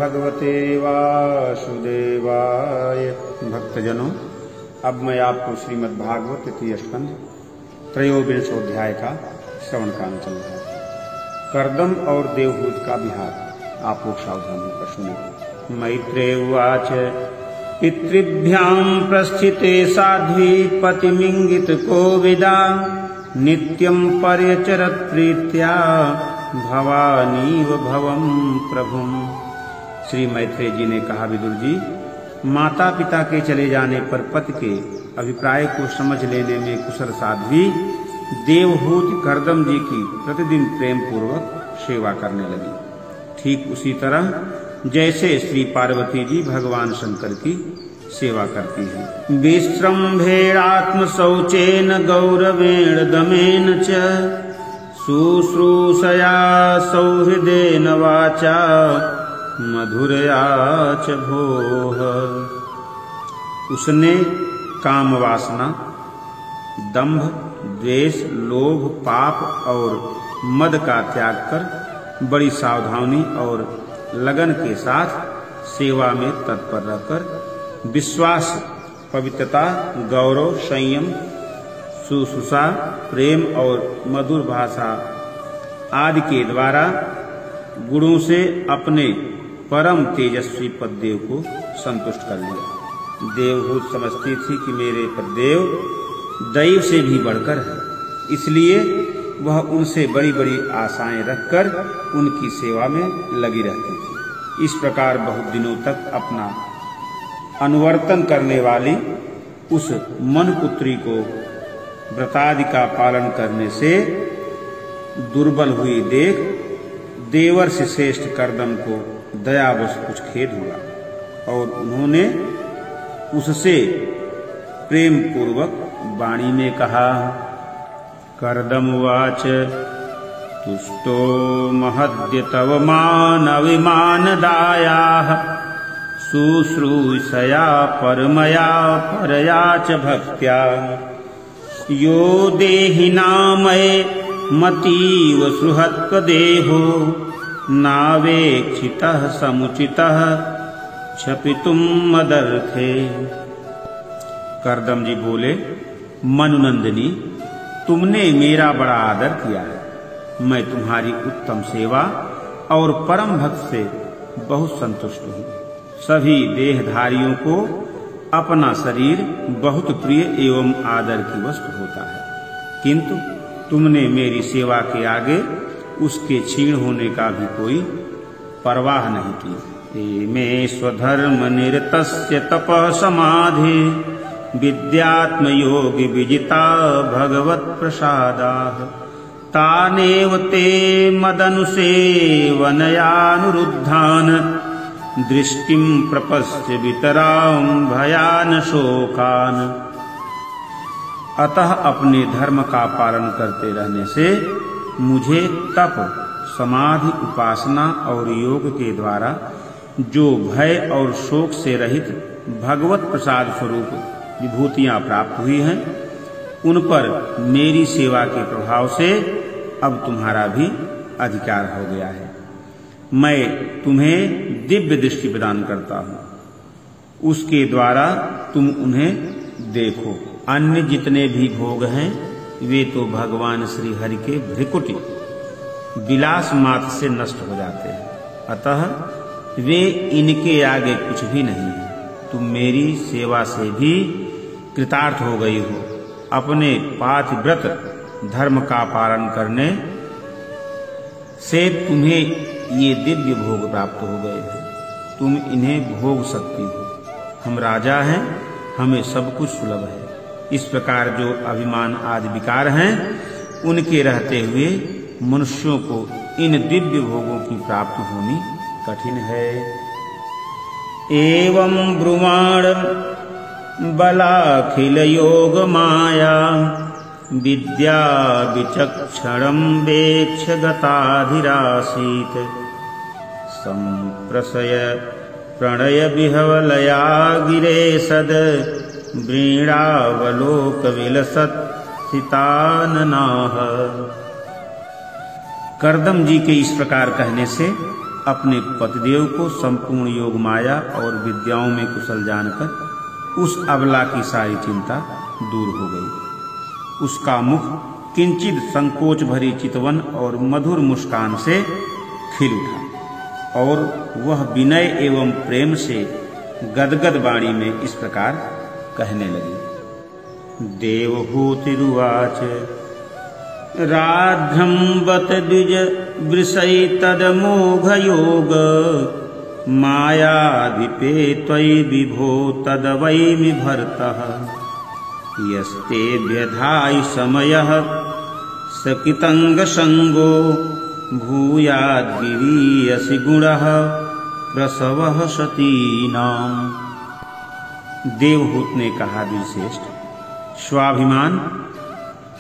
भगवते वासुदेवाय। भक्तजनों, अब मैं आपको श्रीमद् भागवत तृतीय स्कंध त्रयोविंशोऽध्याय का श्रवण कराना चल रहा है। कर्दम और देवहूत का विहार। आप लोग सावधान होकर सुने। मैत्रेय उवाच। पितृभ्यां प्रस्थिते साध्वी पतिमिंगित कोविदा नित्यं पर्यचरत् प्रीत्या भवानीव भवं प्रभुम। श्री मैत्रेय जी ने कहा, विदुर जी, माता पिता के चले जाने पर पति के अभिप्राय को समझ लेने में कुशल साध्वी देवहूति कर्दम जी की प्रतिदिन प्रेम पूर्वक सेवा करने लगी। ठीक उसी तरह जैसे श्री पार्वती जी भगवान शंकर की सेवा करती हैं। विश्रम्भेणात्म शौचेन गौरवेण दमेन च शुश्रूषया सौहृदेन वाचा मधुरया च भोः। उसने काम वासना, दंभ, द्वेष, लोभ, पाप और मद का त्याग कर बड़ी सावधानी और लगन के साथ सेवा में तत्पर रहकर विश्वास, पवित्रता, गौरव, संयम, शुश्रूषा, प्रेम और मधुर भाषा आदि के द्वारा गुणों से अपने परम तेजस्वी पतिदेव को संतुष्ट कर लिया। देवहूत समझती थी कि मेरे पतिदेव दैव से भी बढ़कर है, इसलिए वह उनसे बड़ी बड़ी आशाएं रखकर उनकी सेवा में लगी रहती थी। इस प्रकार बहुत दिनों तक अपना अनुवर्तन करने वाली उस मनपुत्री को व्रतादि का पालन करने से दुर्बल हुई देख देवर्षि श्रेष्ठ कर्दम को दयावश कुछ खेद हुआ और उन्होंने उससे प्रेम पूर्वक वाणी में कहा। कर्दम उवाच। तुष्टो महद्य तव मानविमानदायाः शुश्रूषया परमया परया च भक्त्या यो देहिनामये मतीव सुहृत्कदेहो नावेक्षितः समुचितः क्षपितुं मदर्थे। कर्दम जी बोले, मनुनंदिनी, तुमने मेरा बड़ा आदर किया है। मैं तुम्हारी उत्तम सेवा और परम भक्त से बहुत संतुष्ट हूँ। सभी देहधारियों को अपना शरीर बहुत प्रिय एवं आदर की वस्तु होता है, किंतु तुमने मेरी सेवा के आगे उसके क्षीण होने का भी कोई परवाह नहीं की। मे स्वधर्म निरतस्य तपः समाधि विद्यात्म योग विजिता भगवत प्रसादाः तानेव ते मदनुसेवनयानुरुद्धान् दृष्टिं प्रपश्य वितरां भयान शोकान्। अतः अपने धर्म का पालन करते रहने से मुझे तप, समाधि, उपासना और योग के द्वारा जो भय और शोक से रहित भगवत प्रसाद स्वरूप विभूतियां प्राप्त हुई हैं, उन पर मेरी सेवा के प्रभाव से अब तुम्हारा भी अधिकार हो गया है। मैं तुम्हें दिव्य दृष्टि प्रदान करता हूँ, उसके द्वारा तुम उन्हें देखो। अन्य जितने भी भोग हैं वे तो भगवान श्री हरि के भ्रिकुटी विलास मात्र से नष्ट हो जाते हैं, अतः वे इनके आगे कुछ भी नहीं है। तुम मेरी सेवा से भी कृतार्थ हो गई हो। अपने पातिव्रत धर्म का पालन करने से तुम्हें ये दिव्य भोग प्राप्त हो गए हैं। तुम इन्हें भोग सकती हो। हम राजा हैं, हमें सब कुछ सुलभ है। इस प्रकार जो अभिमान आदि विकार हैं, उनके रहते हुए मनुष्यों को इन दिव्य भोगों की प्राप्ति होनी कठिन है। एवं ब्रुवाण बलाखिल योग माया विद्या विचक्षणं वेक्ष्य गताधिरासीत संप्रसय प्रणय विहवलया गिरे सद वृणावलोक विलसत सिताननाः। कर्दम जी के इस प्रकार कहने से अपने पतिदेव को संपूर्ण योग माया और विद्याओं में कुशल जानकर उस अबला की सारी चिंता दूर हो गई। उसका मुख किंचित संकोच भरी चितवन और मधुर मुस्कान से खिल उठा और वह विनय एवं प्रेम से गदगद वाणी में इस प्रकार कहने लगी। देवहूतिरुवाच राध्रं बत द्विज वृषै तदमोघयोग मायाधिपे त्वयि विभो तदवैमि भर्तः यस्ते व्यधाय समयः सकितंगसंगो भूयाद्गिरीयसि गुणः प्रसवः सतीनाम्। देवहूत ने कहा, द्विजश्रेष्ठ, स्वाभिमान,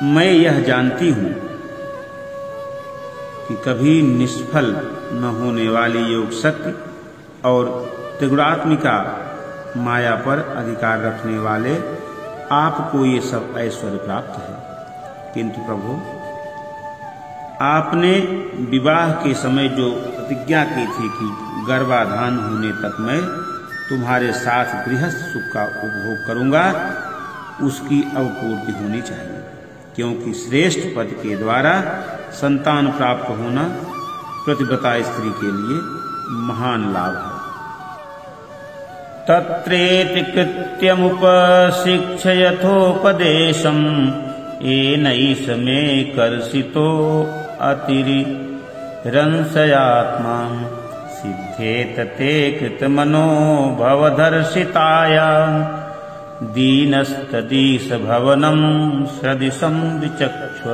मैं यह जानती हूं कि कभी निष्फल न होने वाली योग शक्ति और त्रिगुणात्मिका माया पर अधिकार रखने वाले आपको ये सब ऐश्वर्य प्राप्त है, किंतु प्रभु, आपने विवाह के समय जो प्रतिज्ञा की थी कि गर्भाधान होने तक मैं तुम्हारे साथ गृहस्थ सुख का उपभोग करूंगा, उसकी अब पूर्ति होनी चाहिए, क्योंकि श्रेष्ठ पति के द्वारा संतान प्राप्त होना प्रतिव्रता स्त्री के लिए महान लाभ है। तत्रेति कृत्यमुपशिक्ष्य यथोपदेशम् येनैष मे कर्षितो अतिरिरंसयात्मा सिद्धेत ते कृतमनो भवदर्शिताया दीनस्तदीश भवनम सदिशं विचक्ष्व।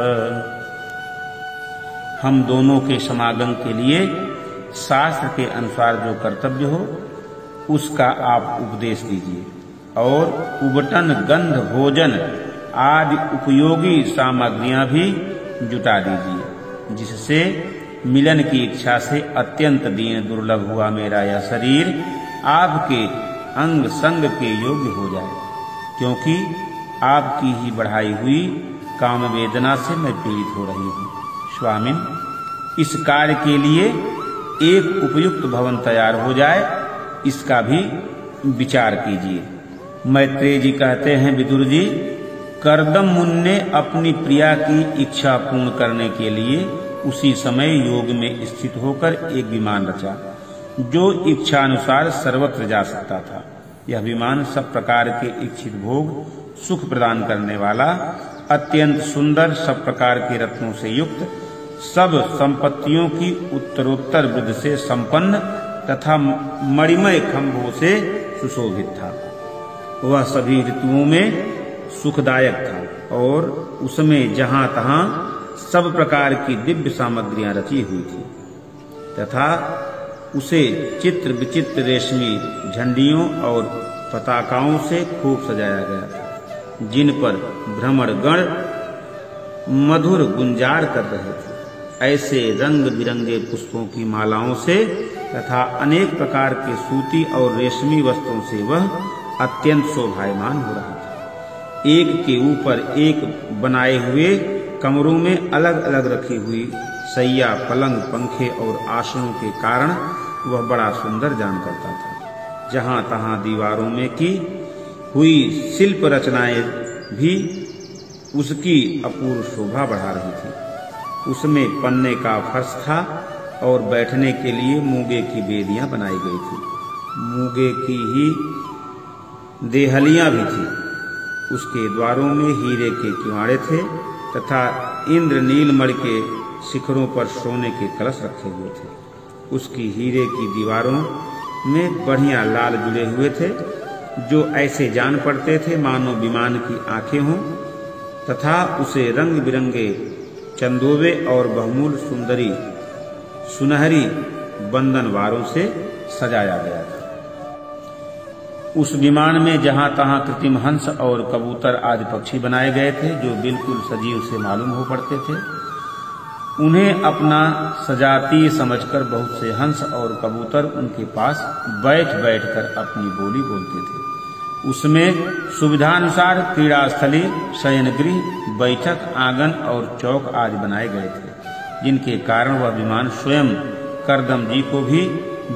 हम दोनों के समागम के लिए शास्त्र के अनुसार जो कर्तव्य हो उसका आप उपदेश दीजिए और उबटन गंध भोजन आदि उपयोगी सामग्रियां भी जुटा दीजिए, जिससे मिलन की इच्छा से अत्यंत दीन दुर्लभ हुआ मेरा यह शरीर आपके अंग संग के योग्य हो जाए, क्योंकि आपकी ही बढ़ाई हुई काम वेदना से मैं पीड़ित हो रही हूँ। स्वामिन, इस कार्य के लिए एक उपयुक्त भवन तैयार हो जाए, इसका भी विचार कीजिए। मैत्रेय जी कहते हैं, विदुर जी, कर्दम मुनि ने अपनी प्रिया की इच्छा पूर्ण करने के लिए उसी समय योग में स्थित होकर एक विमान रचा, जो इच्छानुसार सर्वत्र जा सकता था। यह विमान सब प्रकार के इच्छित भोग सुख प्रदान करने वाला, अत्यंत सुंदर, सब प्रकार के रत्नों से युक्त, सब संपत्तियों की उत्तरोत्तर वृद्धि से संपन्न तथा मणिमय खंभों से सुशोभित था। वह सभी ऋतुओं में सुखदायक था और उसमें जहां तहां सब प्रकार की दिव्य सामग्रियां रची हुई थी तथा उसे चित्र विचित्र रेशमी झंडियों और पताकाओं से खूब सजाया गया था, जिन पर भ्रमरगण मधुर गुंजार कर रहे थे। ऐसे रंग बिरंगे पुष्पों की मालाओं से तथा अनेक प्रकार के सूती और रेशमी वस्त्रों से वह अत्यंत शोभायमान हो रहा था। एक के ऊपर एक बनाए हुए कमरों में अलग अलग रखी हुई सैया, पलंग, पंखे और आसनों के कारण वह बड़ा सुंदर जान करता था। जहां तहां दीवारों में की हुई शिल्प रचनाएं भी उसकी अपूर्व शोभा बढ़ा रही थी। उसमें पन्ने का फर्श था और बैठने के लिए मूंगे की बेदियां बनाई गई थी। मूंगे की ही देहलियां भी थी। उसके द्वारों में हीरे के किवाड़े थे तथा इंद्र नीलमणि के शिखरों पर सोने के कलश रखे हुए थे। उसकी हीरे की दीवारों में बढ़िया लाल जुड़े हुए थे, जो ऐसे जान पड़ते थे मानो विमान की आंखें हों, तथा उसे रंग बिरंगे चंदोबे और बहुमूल्य सुंदरी सुनहरी बंधनवारों से सजाया गया था। उस विमान में जहां तहां कृत्रिम हंस और कबूतर आदि पक्षी बनाए गए थे, जो बिल्कुल सजीव से मालूम हो पड़ते थे। उन्हें अपना सजाती समझकर बहुत से हंस और कबूतर उनके पास बैठ बैठकर अपनी बोली बोलते थे। उसमें सुविधानुसार क्रीड़ा स्थली, शयनगृह, बैठक आंगन और चौक आदि बनाए गए थे, जिनके कारण वह विमान स्वयं करदम जी को भी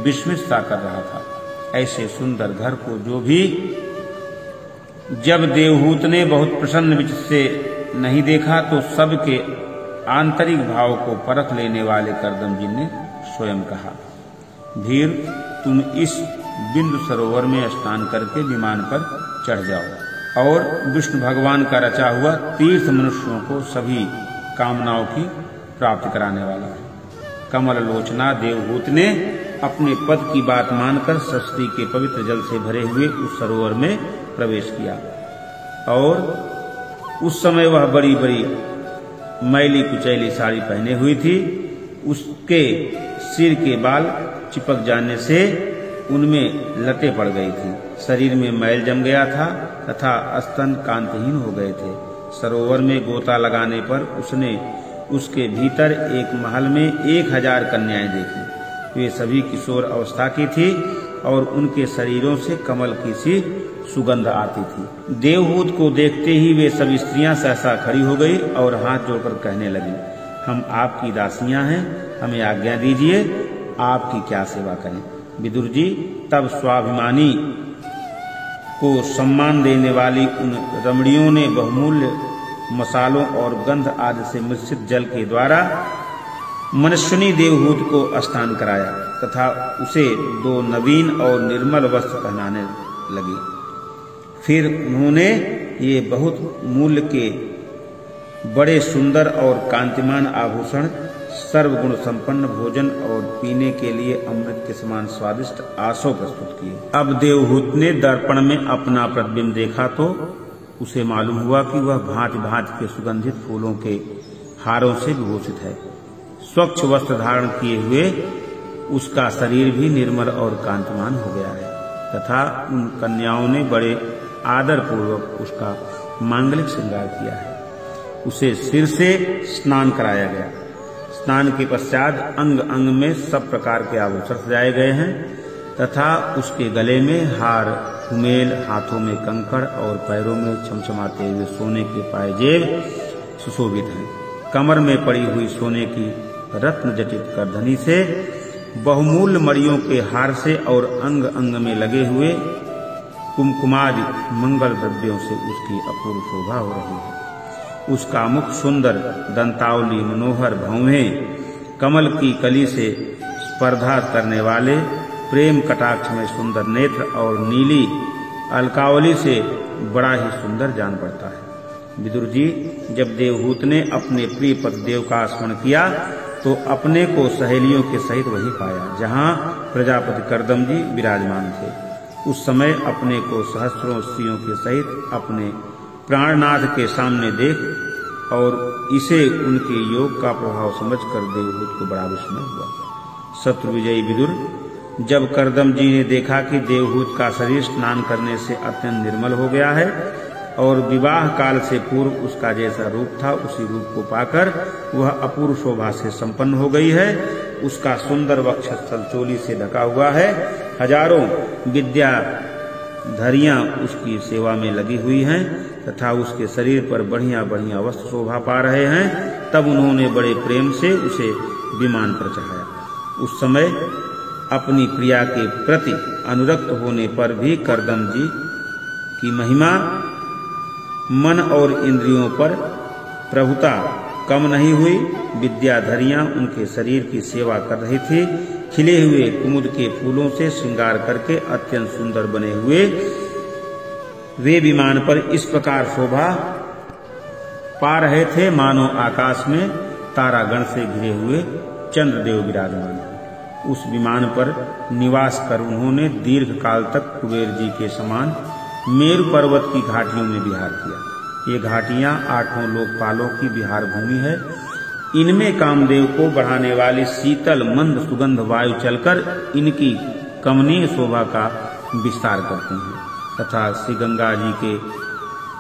विस्मित सा कर रहा था। ऐसे सुंदर घर को जब देवहूत ने बहुत प्रसन्न चित्त से नहीं देखा तो सबके आंतरिक भाव को परख लेने वाले करदम जी ने स्वयं कहा, धीर, तुम इस बिंदु सरोवर में स्नान करके विमान पर चढ़ जाओ और विष्णु भगवान का रचा हुआ तीर्थ मनुष्यों को सभी कामनाओं की प्राप्ति कराने वाला है। कमल लोचना देवहूत ने अपने पद की बात मानकर सरस्वती के पवित्र जल से भरे हुए उस सरोवर में प्रवेश किया और उस समय वह बड़ी बड़ी मैली कुचैली साड़ी पहने हुई थी। उसके सिर के बाल चिपक जाने से उनमें लतें पड़ गई थी, शरीर में मैल जम गया था तथा स्तन कांतिहीन हो गए थे। सरोवर में गोता लगाने पर उसने उसके भीतर एक महल में 1000 कन्याएं देखी। वे सभी किशोर अवस्था की थी और उनके शरीरों से कमल की सी सुगंध आती थी। देवहूत को देखते ही वे सभी स्त्रियां सहसा खड़ी हो गई और हाथ जोड़कर कहने लगी, हम आपकी दासियां हैं, हमें आज्ञा दीजिए, आपकी क्या सेवा करें। विदुर जी तब स्वाभिमानी को सम्मान देने वाली उन रमणियों ने बहुमूल्य मसालों और गंध आदि से मिश्रित जल के द्वारा मनस्विनी देवहूत को स्नान कराया तथा उसे 2 नवीन और निर्मल वस्त्र पहनाने लगी। फिर उन्होंने ये बहुत मूल्य के बड़े सुंदर और कांतिमान आभूषण, सर्वगुण संपन्न भोजन और पीने के लिए अमृत के समान स्वादिष्ट आसो प्रस्तुत किए। अब देवहूत ने दर्पण में अपना प्रतिबिंब देखा तो उसे मालूम हुआ कि वह भांति भांति के सुगंधित फूलों के हारों से विभूषित है। स्वच्छ वस्त्र धारण किए हुए उसका शरीर भी निर्मल और कांतिमान हो गया है तथा उन कन्याओं ने बड़े आदर पूर्वक उसका मांगलिक श्रृंगार किया है। उसे सिर से स्नान कराया गया। स्नान के पश्चात अंग अंग में सब प्रकार के आभूषण सजाए गए हैं तथा उसके गले में हार, कुमेल, हाथों में कंकड़ और पैरों में चमचमाते हुए सोने के पायजेब सुशोभित हैं। कमर में पड़ी हुई सोने की रत्न जटित करधनी से, बहुमूल्य मणियों के हार से और अंग अंग में लगे हुए कुमकुमादि मंगल द्रव्यों से उसकी अपूर्व शोभा हो रही है। उसका मुख सुंदर, दंतावली मनोहर भौहें, कमल की कली से स्पर्धा करने वाले प्रेम कटाक्ष में सुंदर नेत्र और नीली अलकावली से बड़ा ही सुंदर जान पड़ता है। विदुर जी जब देवहूत ने अपने प्रिय पतिदेव का स्मरण किया तो अपने को सहेलियों के सहित वही पाया जहाँ प्रजापति करदम जी विराजमान थे। उस समय अपने को सहस्रों स्त्रियों के सहित अपने प्राणनाथ के सामने देख और इसे उनके योग का प्रभाव समझकर देवहूत को बड़ा विस्मय हुआ। शत्रु विजयी विदुर जब करदम जी ने देखा कि देवहूत का शरीर स्नान करने से अत्यंत निर्मल हो गया है और विवाह काल से पूर्व उसका जैसा रूप था उसी रूप को पाकर वह अपूर्व शोभा से संपन्न हो गई है। उसका सुंदर वक्षस्थल चोली से ढका हुआ है। हजारों विद्याधरियां उसकी सेवा में लगी हुई हैं तथा उसके शरीर पर बढ़िया बढ़िया वस्त्र शोभा पा रहे हैं। तब उन्होंने बड़े प्रेम से उसे विमान पर चढ़ाया। उस समय अपनी प्रिया के प्रति अनुरक्त होने पर भी करदम जी की महिमा मन और इंद्रियों पर प्रभुता कम नहीं हुई। विद्याधरियां उनके शरीर की सेवा कर रही थी। खिले हुए कुमुद के फूलों से श्रृंगार करके अत्यंत सुंदर बने हुए वे विमान पर इस प्रकार शोभा पा रहे थे मानो आकाश में तारागण से घिरे हुए चंद्रदेव विराजमान। उस विमान पर निवास कर उन्होंने दीर्घ काल तक कुबेर जी के समान मेरु पर्वत की घाटियों में विहार किया। ये घाटियां 8 लोकपालों की विहार भूमि है। इनमें कामदेव को बढ़ाने वाली शीतल मंद सुगंध वायु चलकर इनकी कमनीय शोभा का विस्तार करती हैं तथा श्री गंगा जी के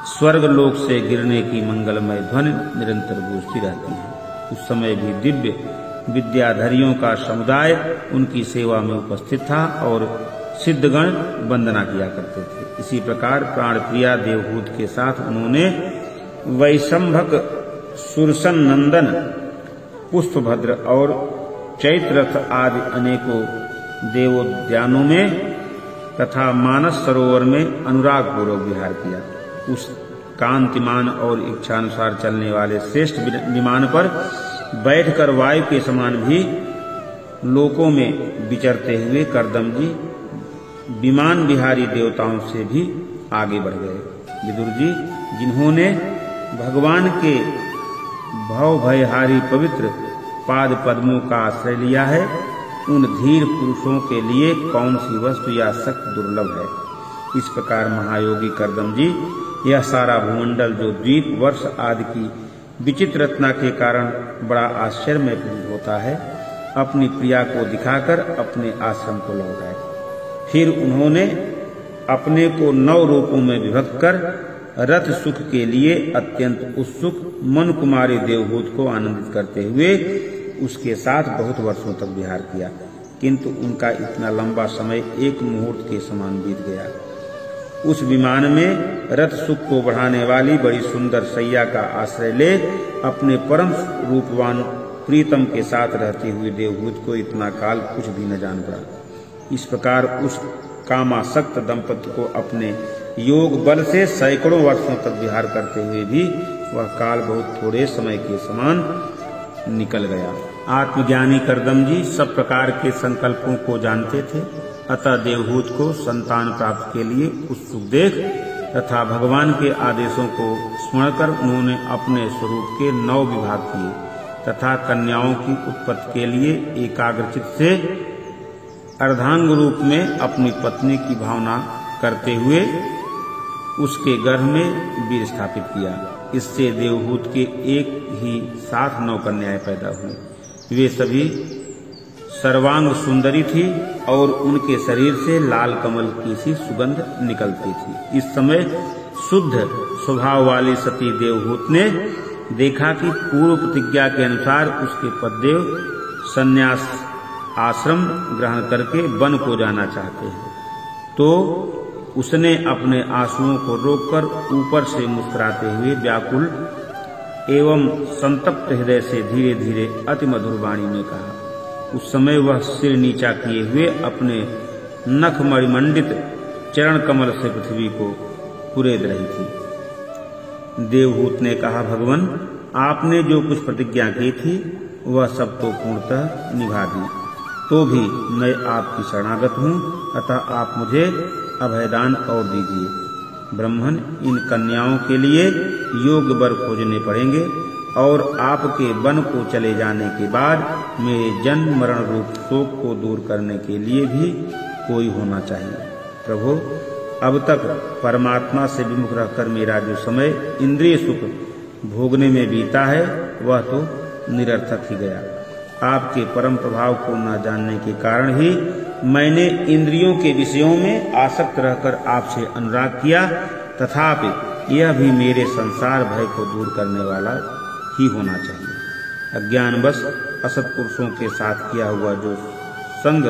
स्वर्गलोक से गिरने की मंगलमय ध्वनि निरंतर गूंजती रहती है। उस समय भी दिव्य विद्याधरियों का समुदाय उनकी सेवा में उपस्थित था और सिद्धगण वंदना किया करते थे। इसी प्रकार प्राण प्रिया देवहूत के साथ उन्होंने वैशंभक, सुरसन नंदन, पुष्पभद्र और चैत्र रथ आदि अनेकों देवोद्यानों में तथा मानस सरोवर में अनुराग पूर्वक विहार किया। उस कांतिमान और इच्छानुसार चलने वाले श्रेष्ठ विमान पर बैठकर वायु के समान भी लोकों में विचरते हुए कर्दमजी विमान विहारी देवताओं से भी आगे बढ़ गए। विदुर जी, जिन्होंने भगवान के भव भयहारी पवित्र पाद पद्मों का आश्रय लिया है, उन धीर पुरुषों के लिए कौन सी वस्तु या सख्त दुर्लभ है। इस प्रकार महायोगी कर्दमजी यह सारा भूमंडल जो द्वीप वर्ष आदि की विचित्र रचना के कारण बड़ा आश्चर्य में प्रतीत होता है, अपनी प्रिया को दिखाकर अपने आश्रम को लौट आए। फिर उन्होंने अपने को 9 रूपों में विभक्त कर रथ सुख के लिए अत्यंत उत्सुक मन कुमारी देवहूत को आनंदित करते हुए उसके साथ बहुत वर्षों तक विहार किया, किंतु उनका इतना लंबा समय एक मुहूर्त के समान बीत गया। उस विमान में रथ सुख को बढ़ाने वाली बड़ी सुंदर सैया का आश्रय ले अपने परम रूपवान प्रीतम के साथ रहती हुई देवहूत को इतना काल कुछ भी न जान पड़ा। इस प्रकार उस कामासक्त दंपति को अपने योग बल से सैकड़ों वर्षों तक विहार करते हुए भी वह काल बहुत थोड़े समय के समान निकल गया। आत्मज्ञानी कर्दमजी सब प्रकार के संकल्पों को जानते थे, अतः देवहूत को संतान प्राप्ति के लिए उत्सुक देख तथा भगवान के आदेशों को स्मरण कर उन्होंने अपने स्वरूप के 9 विभाग किए तथा कन्याओं की उत्पत्ति के लिए एकाग्रचित्त से अर्धांग रूप में अपनी पत्नी की भावना करते हुए उसके गर्भ में वीर स्थापित किया। इससे देवहूत के एक ही साथ 9 कन्याएं पैदा हुई। वे सभी सर्वांग सुंदरी थी और उनके शरीर से लाल कमल की सी सुगंध निकलती थी। इस समय शुद्ध स्वभाव वाली सती देवहूत ने देखा कि पूर्व प्रतिज्ञा के अनुसार उसके पतिदेव संन्यास आश्रम ग्रहण करके वन को जाना चाहते हैं, तो उसने अपने आंसुओं को रोककर ऊपर से मुस्कुराते हुए व्याकुल एवं संतप्त हृदय से धीरे धीरे अति मधुर वाणी में कहा। उस समय वह सिर नीचा किए हुए अपने नख मणिमंडित चरण कमल से पृथ्वी को कुरेद रही थी। देवहूत ने कहा, भगवान, आपने जो कुछ प्रतिज्ञा की थी वह सब तो पूर्णतः निभा दी, तो भी मैं आपकी शरणागत हूँ, अतः आप मुझे अभयदान और दीजिए। ब्रह्मन, इन कन्याओं के लिए योग्य वर खोजने पड़ेंगे और आपके वन को चले जाने के बाद मेरे जन्म मरण रूप शोक को दूर करने के लिए भी कोई होना चाहिए। प्रभु, अब तक परमात्मा से विमुख रहकर मेरा जो समय इंद्रिय सुख भोगने में बीता है वह तो निरर्थक ही गया। आपके परम प्रभाव को न जानने के कारण ही मैंने इंद्रियों के विषयों में आसक्त रहकर आपसे अनुराग किया, तथापि यह भी मेरे संसार भय को दूर करने वाला ही होना चाहिए। अज्ञानवश असत्पुरुषों के साथ किया हुआ जो संग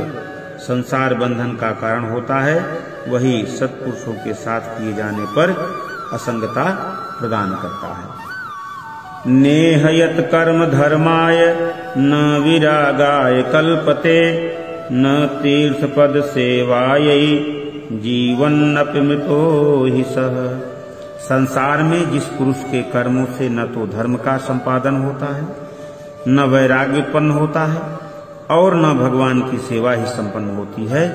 संसार बंधन का कारण होता है, वही सत्पुरुषों के साथ किए जाने पर असंगता प्रदान करता है। नेहयत कर्म धर्माय न विरागाय कल्पते न तीर्थ पद सेवायै जीवन्नपि मृतो हि सह। संसार में जिस पुरुष के कर्मों से न तो धर्म का संपादन होता है, न वैराग्य उत्पन्न होता है और न भगवान की सेवा ही संपन्न होती है,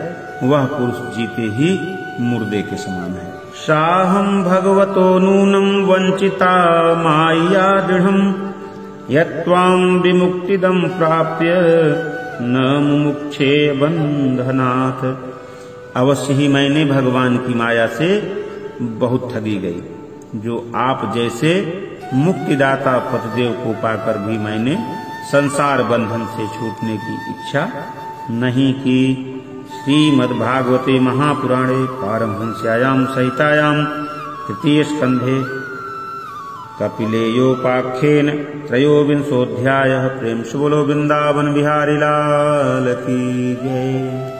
वह पुरुष जीते ही मुर्दे के समान है। साहं भगवतो नूनं वंचिता माया दृढ़ं यत्त्वां विमुक्तिदं प्राप्य न मुमुक्षे बंधनात्। अवश्य ही मैंने भगवान की माया से बहुत ठगी गई। जो आप जैसे मुक्तिदाता पतिदेव को पाकर भी मैंने संसार बंधन से छूटने की इच्छा नहीं की। श्रीमद्भागवते महापुराणे पारमहंस्यायां सहितायां तृतीय स्कंधे कपिलेयोपाख्येन त्रयोविंशोऽध्यायः। प्रेम से बोलो वृंदावन बिहारी लाल की जय।